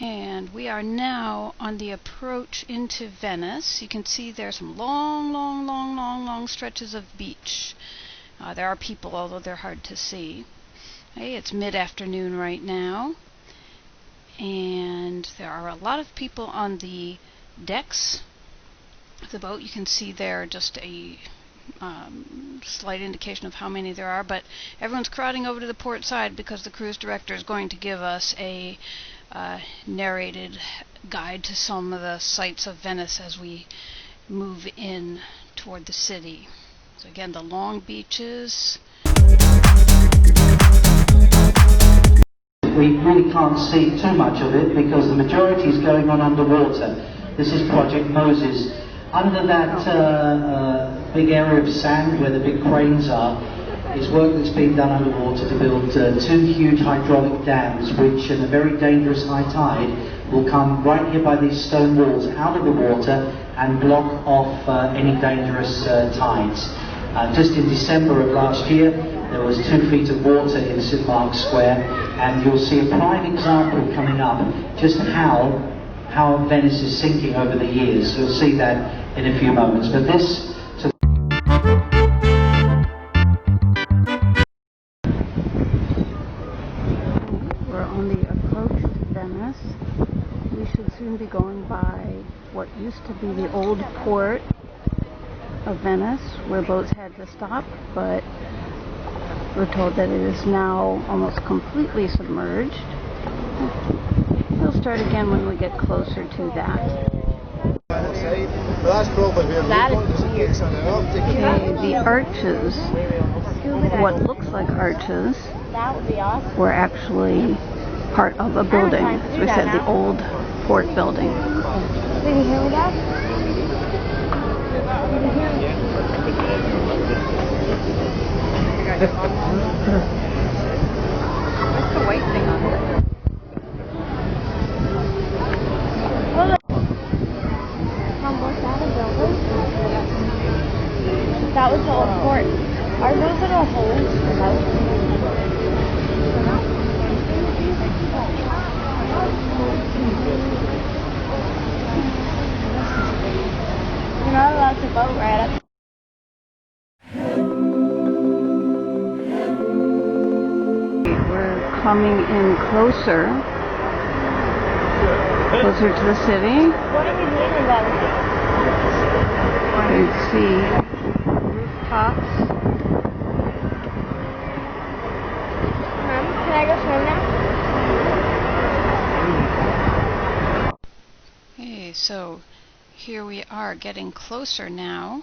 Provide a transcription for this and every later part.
And we are now on the approach into Venice. You can see there's some long stretches of beach. There are people, although they're hard to see. Okay, it's mid-afternoon right now, and there are a lot of people on the decks of the boat. You can see there just a slight indication of how many there are, but everyone's crowding over to the port side because the cruise director is going to give us a narrated guide to some of the sights of Venice as we move in toward the city. So again, the long beaches. We really can't see too much of it because the majority is going on underwater. This is Project Moses. Under that big area of sand where the big cranes are, is work that's being done underwater to build two huge hydraulic dams, which in a very dangerous high tide will come right here by these stone walls out of the water and block off any dangerous tides. Just in December of last year, there was 2 feet of water in St. Mark's Square, and you'll see a prime example coming up just how Venice is sinking over the years. You'll see that in a few moments. But this We're on the approach to Venice. We should soon be going by what used to be the old port of Venice, where boats had to stop, but we're told that it is now almost completely submerged. We'll start again when we get closer to that. That is weird. Okay, the arches, what looks like arches, That would be awesome. were actually part of a building. As we said, the old port building. Did you hear that? Did you hear me? What's the white thing on it? Was that a building? That was the old port. Are those little holes? You're not allowed to boat right up. We're coming in closer to the city. What are we doing about it? You can see rooftops. Mom, can I go swim now? Okay, so here we are getting closer now.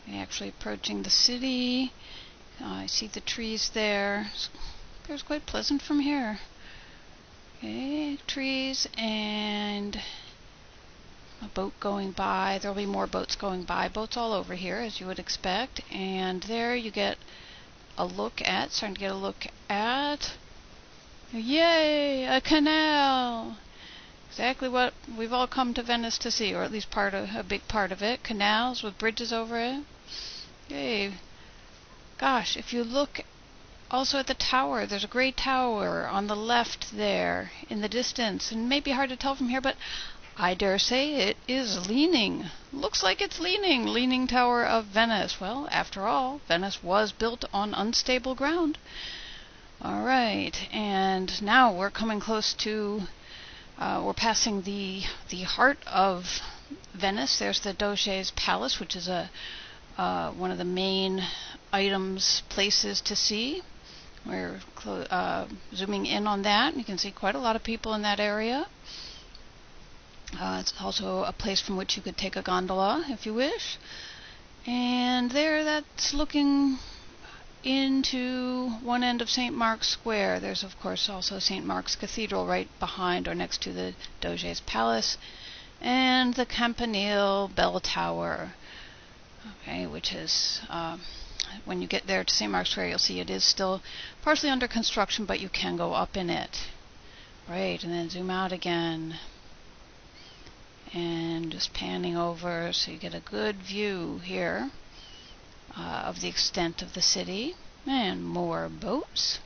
We're actually approaching the city. I see the trees there. It's quite pleasant from here. Okay, trees and a boat going by. There'll be more boats going by. Boats all over here, as you would expect. And there you get a look at, yay, a canal! Exactly what we've all come to Venice to see, or at least a big part of it. Canals with bridges over it. Yay. Gosh, if you look also at the tower, there's a great tower on the left there in the distance, and it may be hard to tell from here, but I dare say it is leaning. Looks like it's leaning. Leaning Tower of Venice. Well, after all, Venice was built on unstable ground. Alright, and now we're coming close to, we're passing the heart of Venice. There's the Doge's Palace, which is one of the main places to see. We're zooming in on that. You can see quite a lot of people in that area. It's also a place from which you could take a gondola if you wish. And there, that's looking into one end of St. Mark's Square. There's, of course, also St. Mark's Cathedral right behind or next to the Doge's Palace. And the Campanile Bell Tower, okay, which is... when you get there to St. Mark's Square, you'll see it is still partially under construction, but you can go up in it. Right, and then zoom out again. And just panning over so you get a good view here of the extent of the city. And more boats.